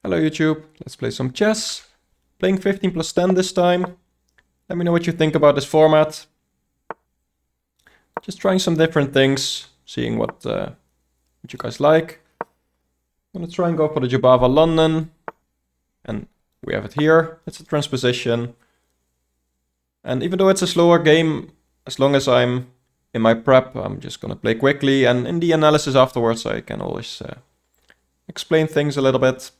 Hello YouTube, let's play some chess. Playing 15 plus 10 this time. Let me know what you think about this format. Just trying some different things, seeing what you guys like. I'm gonna try and go for the Jobava London. And we have it here, it's a transposition. And even though it's a slower game, as long as I'm in my prep, I'm just gonna play quickly. And in the analysis afterwards, I can always explain things a little bit.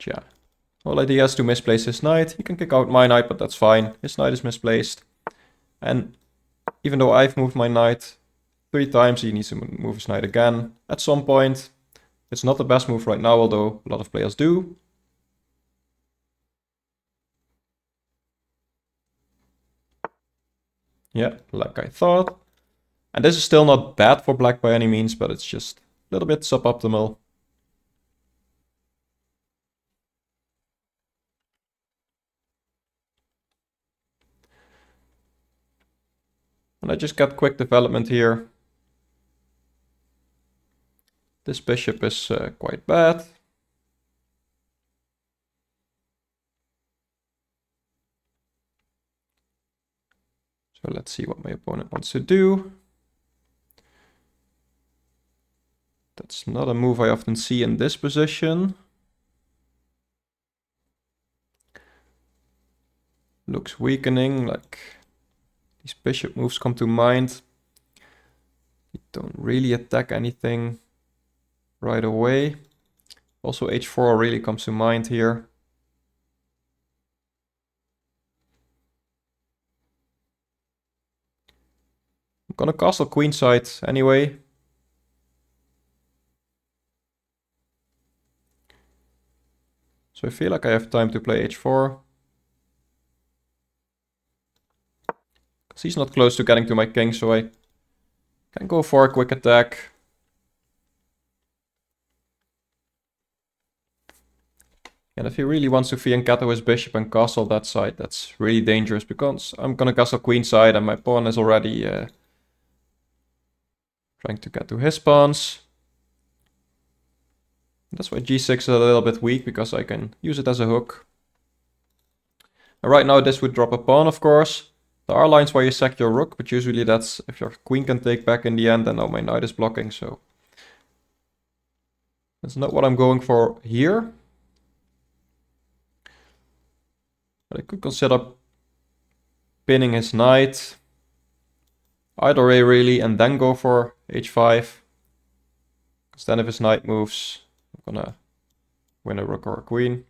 Yeah, whole idea is to misplace his knight. He can kick out my knight, but that's fine. His knight is misplaced. And even though I've moved my knight 3 times, he needs to move his knight again at some point. It's not the best move right now, although a lot of players do. Yeah, like I thought. And this is still not bad for black by any means, but it's just a little bit suboptimal. And I just got quick development here. This bishop is quite bad. So let's see what my opponent wants to do. That's not a move I often see in this position. Looks weakening, like these bishop moves come to mind. You don't really attack anything right away. Also h4 really comes to mind here. I'm gonna castle queenside anyway. So I feel like I have time to play h4. Because he's not close to getting to my king, so I can go for a quick attack. And if he really wants to fianchetto his bishop and castle that side, that's really dangerous because I'm gonna castle queenside and my pawn is already trying to get to his pawns. That's why g6 is a little bit weak, because I can use it as a hook. And right now this would drop a pawn, of course. There are lines where you sack your rook, but usually that's if your queen can take back in the end, and now my knight is blocking, so that's not what I'm going for here. But I could consider pinning his knight. Either way really, and then go for h5. Because then if his knight moves, I'm gonna win a rook or a queen.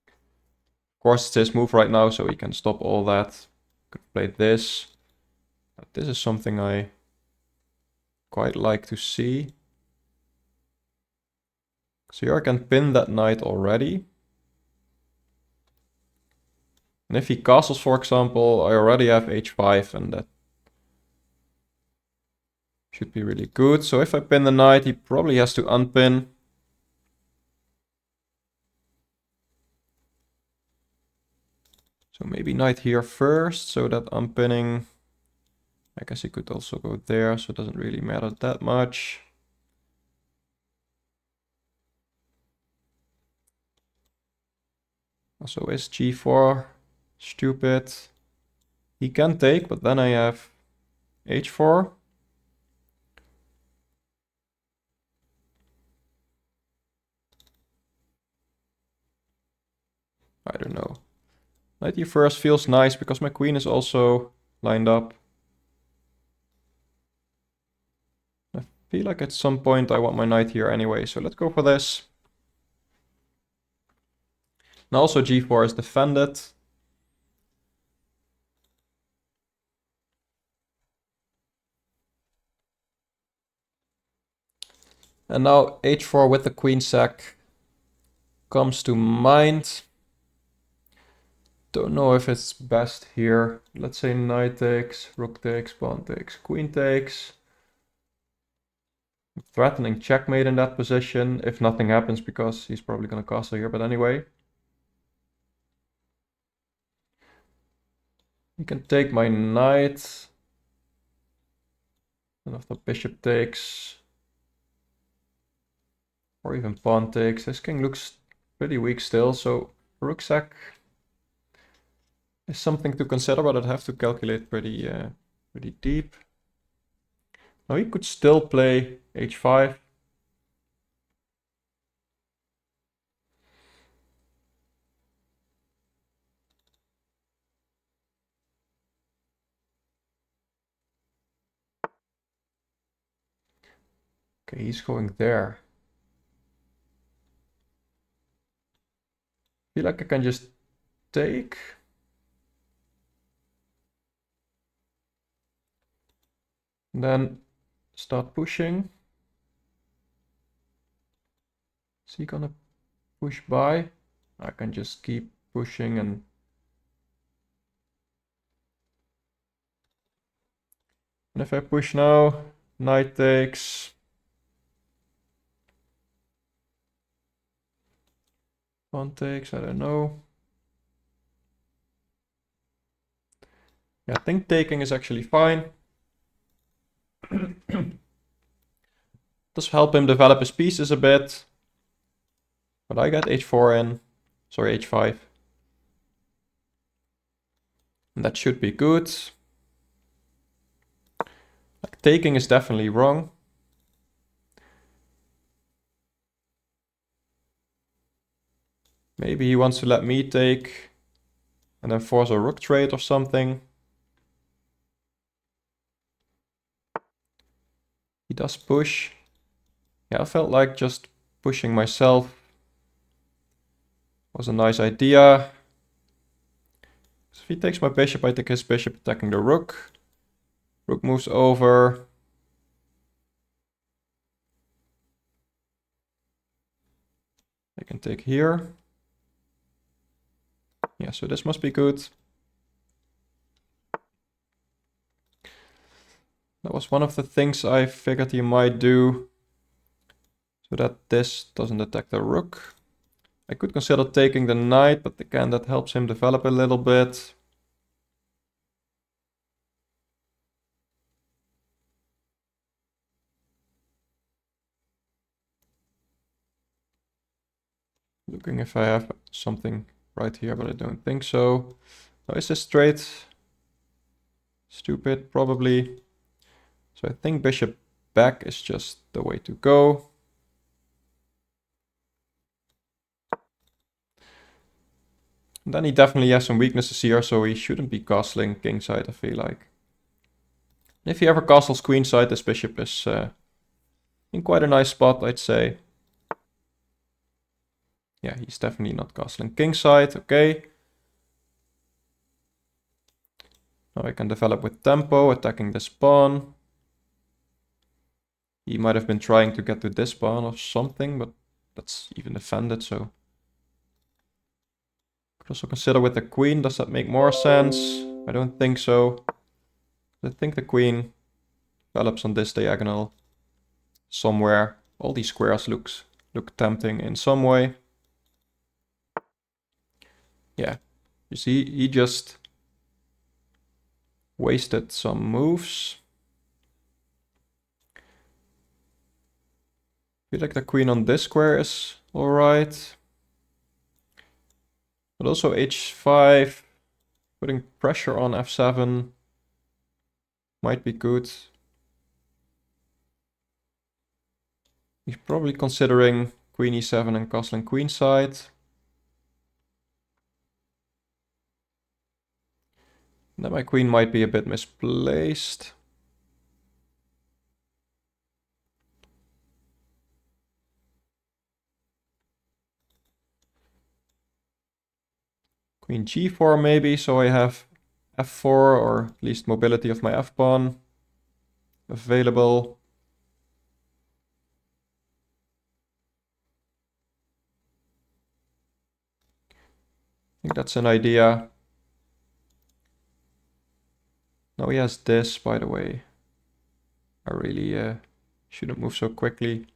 Of course it's his move right now, so he can stop all that. Could play this. But this is something I quite like to see. So here I can pin that knight already. And if he castles, for example, I already have h5, and that should be really good. So if I pin the knight, he probably has to unpin. So maybe knight here first, so that unpinning, I guess he could also go there, so it doesn't really matter that much. Also is g4 stupid? He can take, but then I have h4. I don't know. Knight e1 feels nice because my queen is also lined up. I feel like at some point I want my knight here anyway, so let's go for this. Now also g4 is defended. And now h4 with the queen sack comes to mind. Don't know if it's best here. Let's say knight takes, rook takes, pawn takes, queen takes. I'm threatening checkmate in that position if nothing happens, because he's probably gonna castle here, but anyway. He can take my knight. And if the bishop takes, Or even pawn takes. This king looks pretty weak still, so rook sack is something to consider, but I'd have to calculate pretty deep. Now he could still play h5. Okay, he's going there. I feel like I can just take. And then start pushing. Is he gonna push by? I can just keep pushing and if I push now, knight takes. Pawn takes, I don't know. Yeah, I think taking is actually fine. Does help him develop his pieces a bit. But I got h4 in. Sorry, h5. And that should be good. Like, taking is definitely wrong. Maybe he wants to let me take and then force a rook trade or something. He does push. Yeah, I felt like just pushing myself was a nice idea. So if he takes my bishop, I take his bishop attacking the rook. Rook moves over. I can take here. Yeah, so this must be good. That was one of the things I figured he might do, so that this doesn't attack the rook. I could consider taking the knight, but again, that helps him develop a little bit. Looking if I have something right here, but I don't think so. Now, is this straight? Stupid, probably. So I think bishop back is just the way to go. And then he definitely has some weaknesses here, so he shouldn't be castling kingside, I feel like. And if he ever castles queenside, this bishop is in quite a nice spot, I'd say. Yeah, he's definitely not castling kingside, okay. Now I can develop with tempo, attacking this pawn. He might have been trying to get to this pawn or something, but that's even defended, so. Could also consider with the queen, does that make more sense? I don't think so. I think the queen develops on this diagonal somewhere. All these squares look tempting in some way. Yeah, you see, he just wasted some moves. I feel like the queen on this square is alright. But also h5, putting pressure on f7 might be good. He's probably considering queen e7 and castling queenside. Then my queen might be a bit misplaced. Queen g4 maybe, so I have f4 or at least mobility of my f-pawn available. I think that's an idea. Now he has this, by the way. I really shouldn't move so quickly.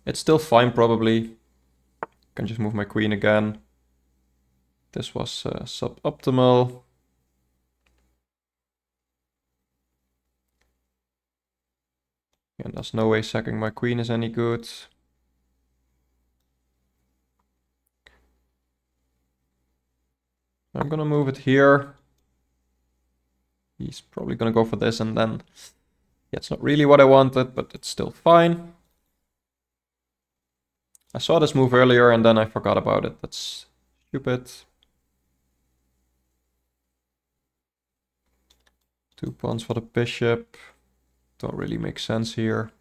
It's still fine, probably. Can just move my queen again. This was suboptimal. And there's no way sacking my queen is any good. I'm gonna move it here. He's probably gonna go for this, and then yeah, it's not really what I wanted, but it's still fine. I saw this move earlier and then I forgot about it. That's stupid. 2 pawns for the bishop. Don't really make sense here.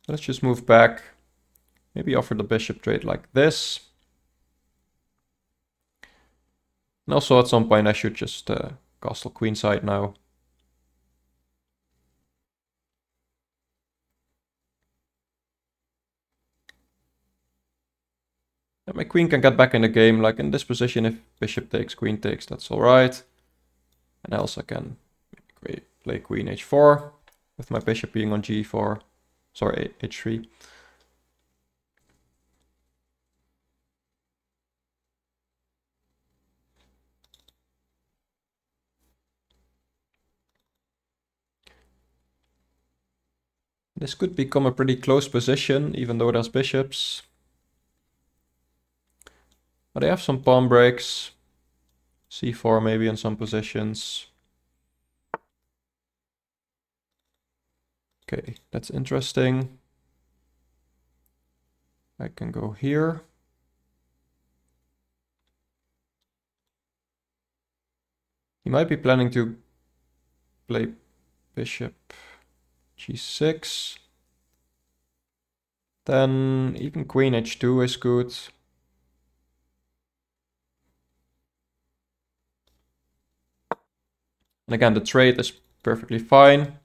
Let's just move back. Maybe offer the bishop trade like this. And also at some point I should just castle queenside now. And my queen can get back in the game, like in this position. If bishop takes, queen takes, that's alright. And I also can play queen h4 with my bishop being on g4. Sorry, h3. This could become a pretty close position, even though there's bishops. But I have some pawn breaks. c4 maybe in some positions. Okay, that's interesting. I can go here. He might be planning to play bishop g6. Then even queen h2 is good. And again, the trade is perfectly fine.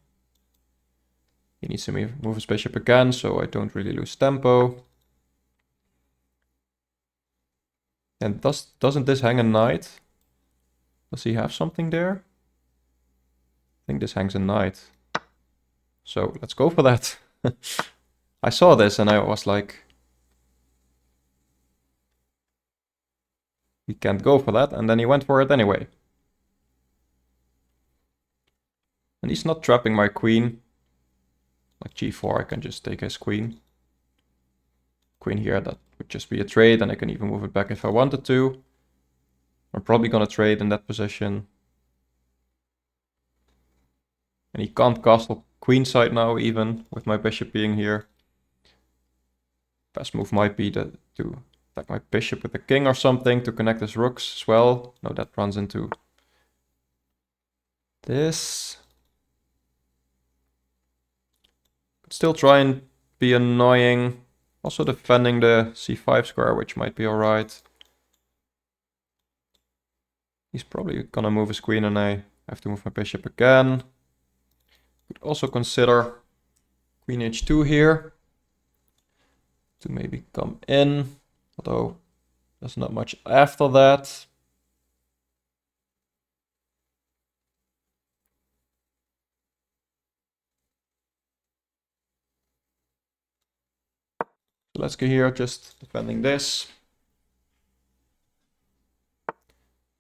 He needs to move his bishop again, so I don't really lose tempo. And doesn't this hang a knight? Does he have something there? I think this hangs a knight. So let's go for that. I saw this and I was like, he can't go for that. And then he went for it anyway. And he's not trapping my queen. Like g4, I can just take his queen. Queen here, that would just be a trade, and I can even move it back if I wanted to. I'm probably gonna trade in that position. And he can't castle queenside now, even with my bishop being here. Best move might be to attack my bishop with the king or something to connect his rooks as well. No, that runs into this. Could still try and be annoying. Also defending the c5 square, which might be alright. He's probably gonna move his queen and I have to move my bishop again. Could also consider queen h2 here to maybe come in, although there's not much after that. So let's go here, just defending this.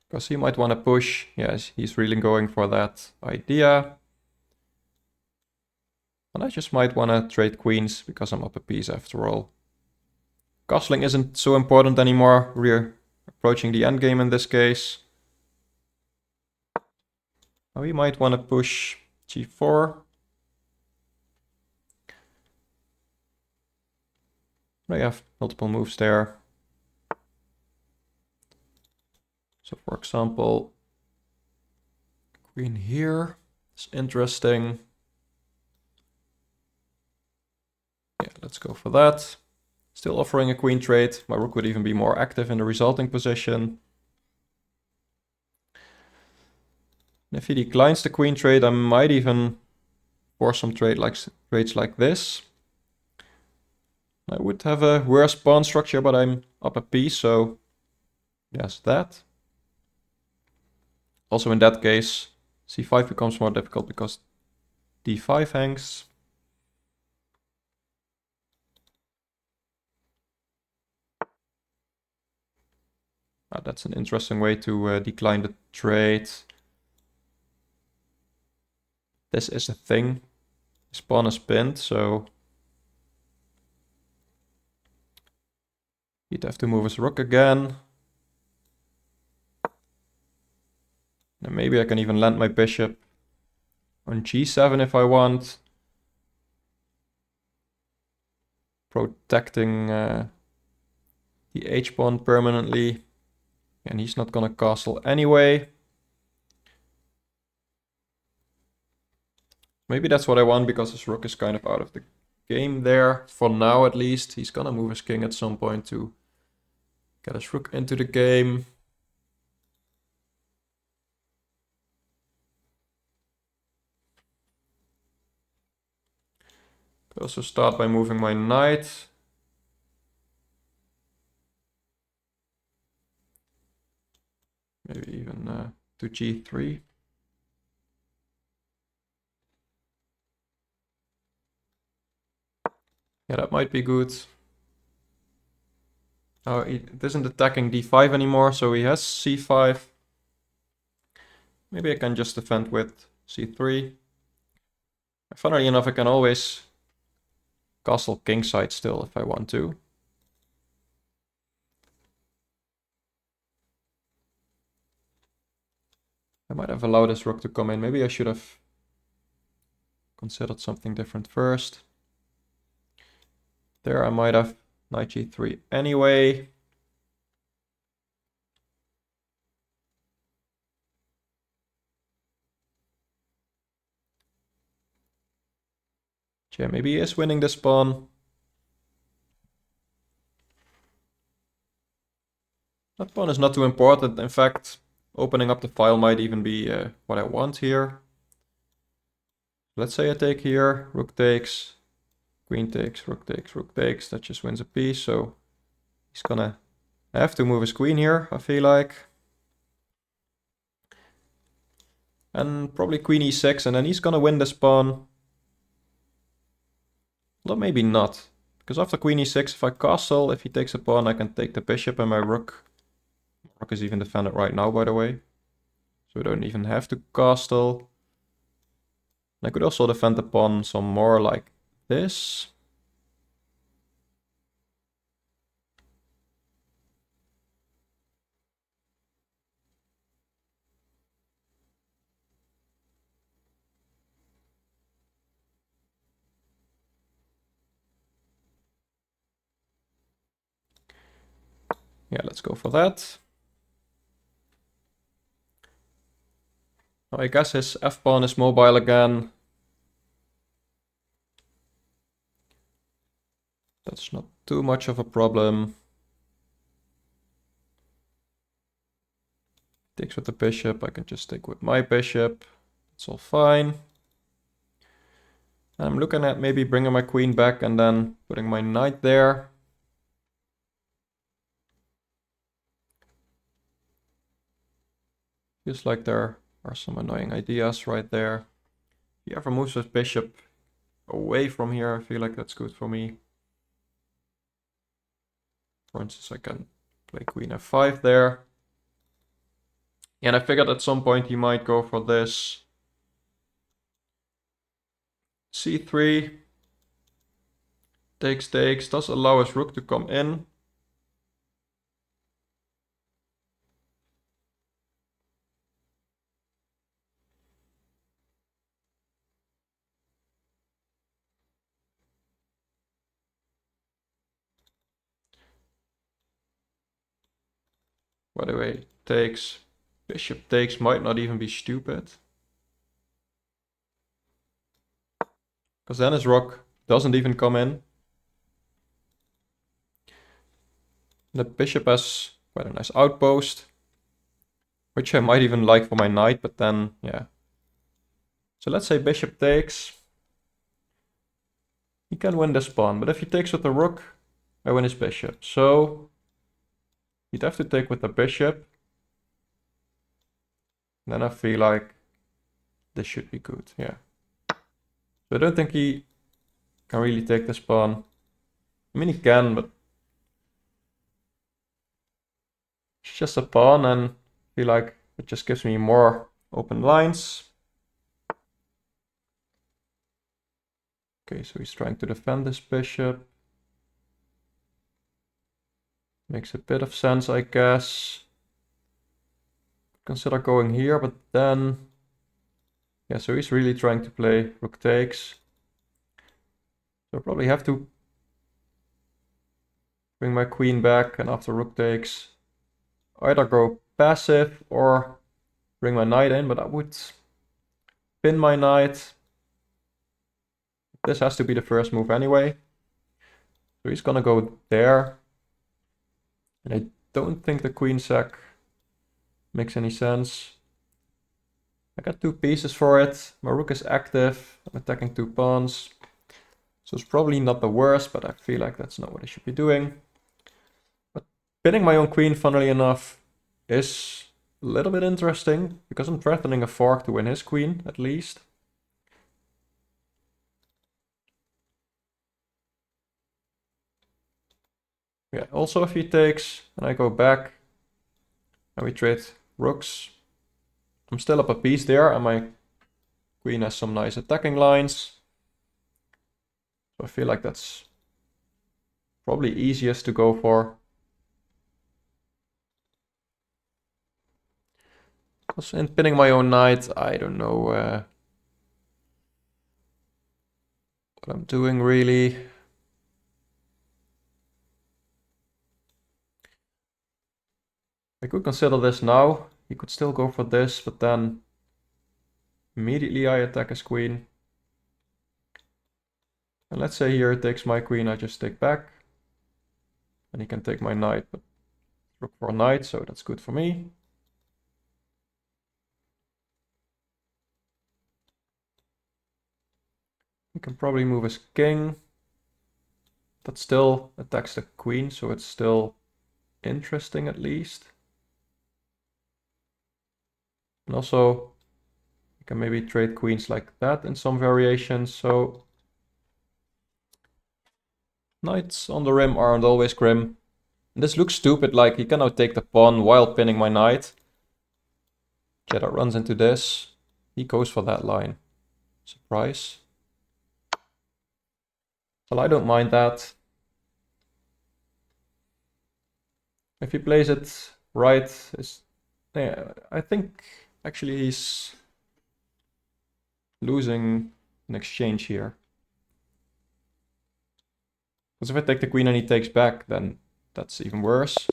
Because he might want to push. Yes, he's really going for that idea. And I just might want to trade queens because I'm up a piece after all. Castling isn't so important anymore. We're approaching the endgame in this case. Now we might want to push g4. I have multiple moves there. So for example, queen here is interesting. Yeah, let's go for that. Still offering a queen trade. My rook would even be more active in the resulting position. And if he declines the queen trade, I might even force some trades like this. I would have a worse pawn structure, but I'm up a piece, so yes, that. Also in that case, c5 becomes more difficult because d5 hangs. That's an interesting way to decline the trade. this is a thing. His pawn is pinned, so he'd have to move his rook again. And maybe I can even land my bishop on g7 if I want. Protecting the h-pawn permanently. And he's not gonna castle anyway. Maybe that's what I want because his rook is kind of out of the game there. For now at least. He's gonna move his king at some point to get his rook into the game. Could also start by moving my knight. Maybe even to g3. Yeah, that might be good. Oh, it isn't attacking d5 anymore, so he has c5. Maybe I can just defend with c3. Funnily enough, I can always castle kingside still if I want to. I might have allowed this rook to come in. Maybe I should have considered something different first. There I might have knight g3 anyway. Yeah, maybe he is winning this pawn. That pawn is not too important. In fact, opening up the file might even be what I want here. Let's say I take here, rook takes, queen takes, rook takes, rook takes. That just wins a piece, so he's gonna have to move his queen here, I feel like. And probably queen e6, and then he's gonna win this pawn. Well, maybe not. Because after queen e6, if I castle, if he takes a pawn, I can take the bishop and my rook. Rook is even defended right now, by the way. So we don't even have to castle. And I could also defend the pawn some more like this. Yeah, let's go for that. Now I guess his f-pawn is mobile again. That's not too much of a problem. Takes with the bishop, I can just take with my bishop. It's all fine. I'm looking at maybe bringing my queen back and then putting my knight there. Feels like there are some annoying ideas right there. If he ever moves his bishop away from here, I feel like that's good for me. For instance, I can play queen f5 there. And I figured at some point he might go for this. c3. Takes, takes, does allow his rook to come in. By the way, takes, bishop takes might not even be stupid. Because then his rook doesn't even come in. The bishop has quite a nice outpost. Which I might even like for my knight, but then, yeah. So let's say bishop takes. He can win this pawn, but if he takes with the rook, I win his bishop. So he'd have to take with the bishop. Then I feel like this should be good, yeah. So I don't think he can really take this pawn. I mean, he can, but it's just a pawn, and I feel like it just gives me more open lines. Okay, so he's trying to defend this bishop. Makes a bit of sense, I guess. Consider going here, but then... Yeah, so he's really trying to play rook takes. So I probably have to bring my queen back, and after rook takes, either go passive or bring my knight in, but I would pin my knight. This has to be the first move anyway. So he's gonna go there. And I don't think the queen sack makes any sense. I got 2 pieces for it. My rook is active. I'm attacking 2 pawns. So it's probably not the worst, but I feel like that's not what I should be doing. But pinning my own queen, funnily enough, is a little bit interesting, because I'm threatening a fork to win his queen, at least. Yeah, also if he takes, and I go back, and we trade rooks, I'm still up a piece there, and my queen has some nice attacking lines. So I feel like that's probably easiest to go for. Because in pinning my own knight, I don't know what I'm doing really. I could consider this now. He could still go for this, but then immediately I attack his queen. And let's say here it takes my queen, I just take back. And he can take my knight, but rook for a knight, so that's good for me. He can probably move his king. That still attacks the queen, so it's still interesting at least. And also, you can maybe trade queens like that in some variations, so... Knights on the rim aren't always grim. And this looks stupid, like he cannot take the pawn while pinning my knight. Okay, that runs into this. He goes for that line. Surprise. Well, I don't mind that. If he plays it right, yeah, I think actually he's losing an exchange here. Because if I take the queen and he takes back, then that's even worse.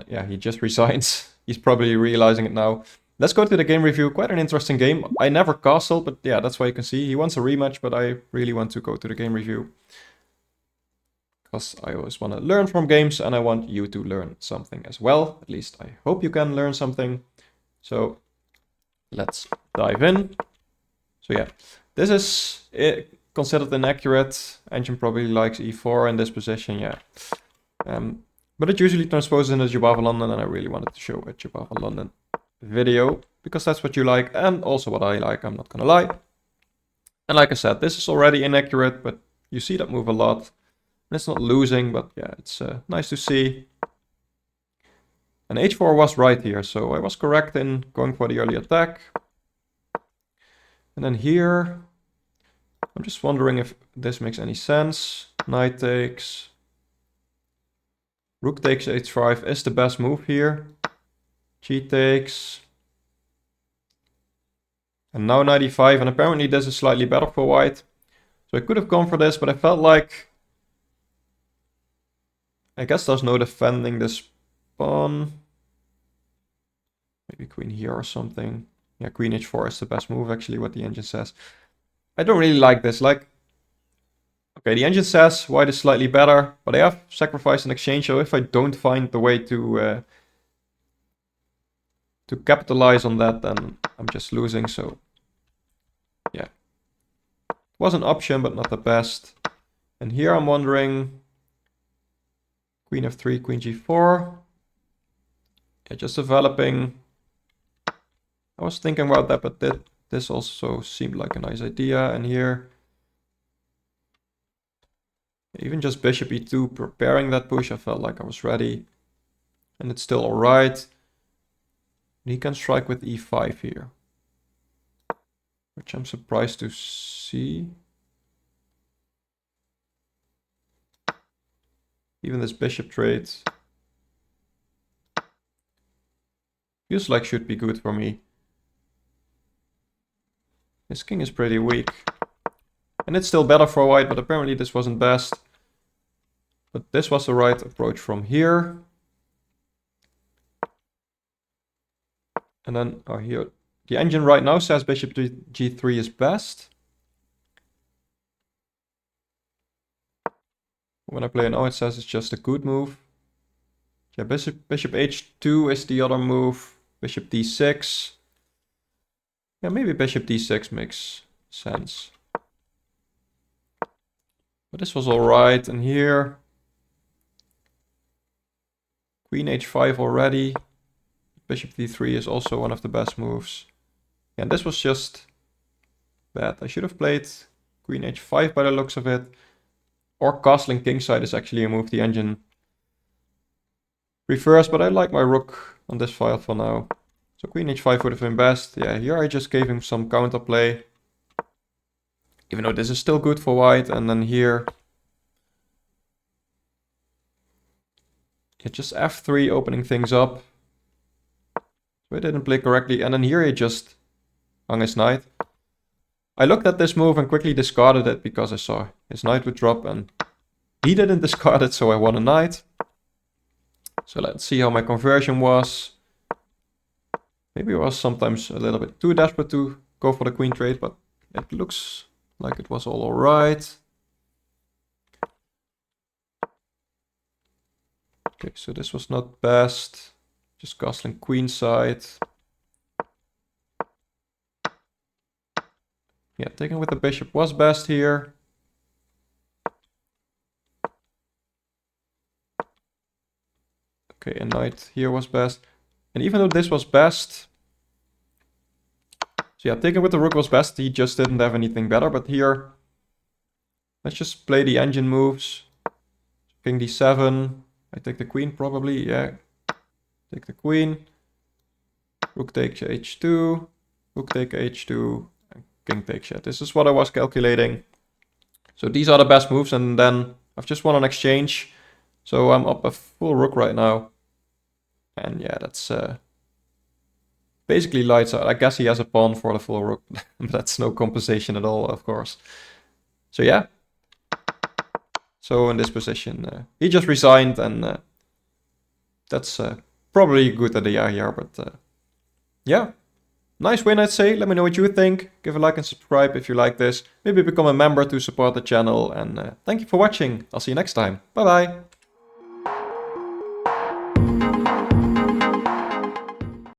Yeah, he just resigns. He's probably realizing it now. Let's go to the game review. Quite an interesting game. I never castled, but yeah, that's why you can see. He wants a rematch, but I really want to go to the game review. Because I always want to learn from games, and I want you to learn something as well. At least I hope you can learn something. So let's dive in. So yeah, this is considered inaccurate. Engine probably likes e4 in this position, yeah. But it usually transposes in the Jobava London, and I really wanted to show a Jobava London video, because that's what you like, and also what I like, I'm not gonna lie. And like I said, this is already inaccurate, but you see that move a lot. And it's not losing, but yeah, it's nice to see. And h4 was right here, so I was correct in going for the early attack. And then here, I'm just wondering if this makes any sense. Knight takes. Rook takes h5 is the best move here. G takes. And now knight e5, and apparently this is slightly better for white. So I could have gone for this, but I felt like... I guess there's no defending this pawn. Maybe queen here or something. Yeah, queen h4 is the best move, actually, what the engine says. I don't really like this. Like, okay, the engine says white is slightly better, but I have sacrificed an exchange, so if I don't find the way to capitalize on that, then I'm just losing, so yeah. Was an option, but not the best. And here I'm wondering, queen f3, queen g4. Yeah, just developing. I was thinking about that, but this also seemed like a nice idea. And here, even just bishop e2, preparing that push, I felt like I was ready. And it's still alright. He can strike with e5 here, which I'm surprised to see. Even this bishop trade feels like should be good for me. This king is pretty weak. And it's still better for white, but apparently this wasn't best. But this was the right approach from here. And then here, the engine right now says bishop to g3 is best. When I play now, it says it's just a good move. Yeah, bishop h2 is the other move. Bishop d6. Yeah, maybe bishop d6 makes sense. But this was alright. And here, queen h5 already. Bishop d3 is also one of the best moves. And this was just bad. I should have played queen h5 by the looks of it. Or castling kingside is actually a move the engine prefers, but I like my rook on this file for now. So queen h5 would have been best. Yeah, here I just gave him some counterplay. Even though this is still good for white. And then here, yeah, just f3 opening things up. So I didn't play correctly. And then here he just hung his knight. I looked at this move and quickly discarded it because I saw his knight would drop and he didn't discard it, so I won a knight. So let's see how my conversion was. Maybe I was sometimes a little bit too desperate to go for the queen trade, but it looks like it was all alright. Okay, so this was not best. Just castling queenside. Yeah, taking with the bishop was best here. Okay, a knight here was best. And even though this was best... So yeah, taking with the rook was best. He just didn't have anything better. But here, let's just play the engine moves. King d7. I take the queen probably, yeah. Take the queen. Rook takes h2. Rook take h2. King takes, yeah. This is what I was calculating. So these are the best moves, and then I've just won an exchange. So I'm up a full rook right now. And yeah, that's basically lights out. I guess he has a pawn for the full rook, but that's no compensation at all, of course. So yeah. So in this position, he just resigned, and that's probably a good idea here, but yeah. Nice win, I'd say. Let me know what you think. Give a like and subscribe if you like this. Maybe become a member to support the channel. And thank you for watching. I'll see you next time. Bye bye.